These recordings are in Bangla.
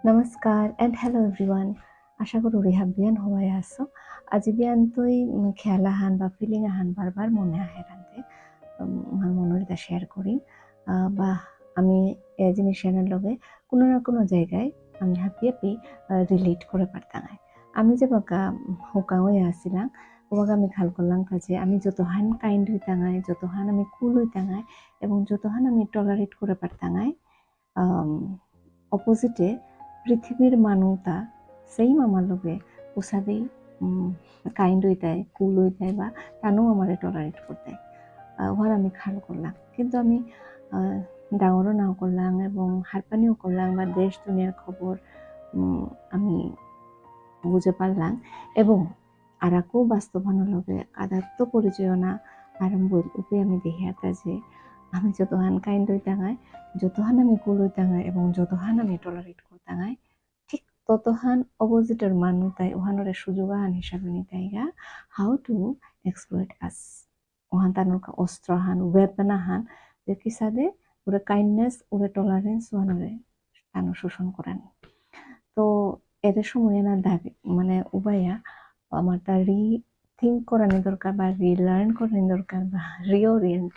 Namaskar and hello everyone. আশা করি রিহাব বিয়ান হওয়াই আছো। আজি বিয়ান তুই খেয়াল আহান বা ফিলিং আহান বারবার মনে আহে রাখতে আমার মনের এটা শেয়ার করি বা আমি এই জিনিসের লগে কোনো না কোনো জায়গায় আমি হ্যাপি হ্যাপি রিলেট করে পারতাম। আমি যে বাকা হোকা হয়ে আসছিলাম ওবাকে আমি খেয়াল করলাম যে আমি যতহান কাইন্ড হইতাঙাই যতহান আমি কুল হইতাঙাই এবং যতহান আমি টলারেট করে পারতাঙাই অপোজিটে পৃথিবীর মানুষটা সেম আমার লগে উসাদেই কাইন্ড হইতায় কুল হইতায় বা তানও আমারে টলারেট করতায় ওহার আমি খেয়াল করলাম। কিন্তু আমি ডাঙরও নাও করলাম এবং হারপানিও করলাম বা দেশ দুনিয়ার খবর আমি বুঝে পারলাম এবং আরাকও বাস্তবানোর লগে আদাত্ত পরিচয় না আরম্ভ উপরে আমি দেখি একটা যে আমি যতহান কাইন্ড হইতাঙাই যতহান আমি কুল হইতাঙাই এবং যতহান আমি টলারেট করতাঙাই ঠিক ততহান অপোজিটের মানুষ তাই ওহানরে সুযোগ আহান হিসাবে নিতাইগা হাউ টু এক্সপ্লয়েট আস ওহান তানোর অস্ত্র আহান ওয়েপন আহান যে কিসাদে ওরে কাইন্ডনেস ওরে টলারেন্স ওহানরে তানো শোষণ করেন। তো এদের সময় না দাবি মানে উবাইয়া আমার তা রিথিঙ্ক করানি দরকার বা রিলার্ন করানি দরকার বা রিওরিয়েন্ট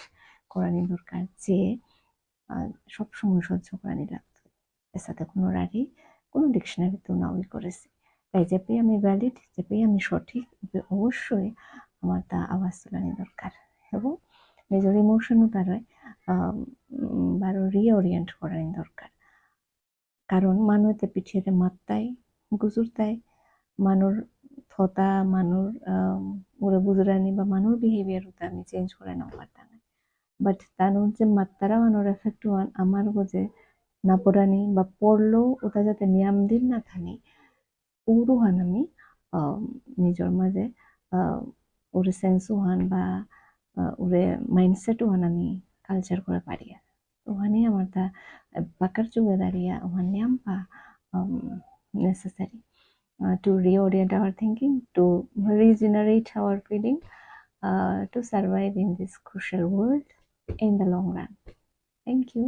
করানি দরকার যে সবসময় সহ্য করানি লাগতো এর সাথে কোনো রাড়ি কোনো ডিকশনারিতেও নাওই করেছি। তাই যেপি আমি ভ্যালিড যেপি আমি সঠিক অবশ্যই আমার তা আওয়াজ তোলানি দরকার এবং নিজের ইমোশনও তারা বারো রিওরিয়েন্ট করানি দরকার। কারণ মানুষতে পিঠিয়ে মাত্তায় গুজুরতায় মানুষ থতা মানুষ ওরা বুজরানি বা মানুষ বিহেভিয়ার ওটা আমি চেঞ্জ করে নাও পারতাম বাট তানোর যে মাত্তারা মানুষ এফেক্ট হওয়ান আমার বোঝে না পড়ানি বা পড়লেও ওটা যাতে নিয়ম দিন না থানি ওরুহান আমি নিজের মাঝে ওরে সেন্স হন বা ওরে মাইন্ডসেট হন আমি কালচার করে পারি ওখানে আমার তা বাকার যুগে দাঁড়িয়ে ওখানে নিয়ম বা necessary to reorient our thinking, to regenerate our feeling, to survive in this crucial world in the long run. Thank you.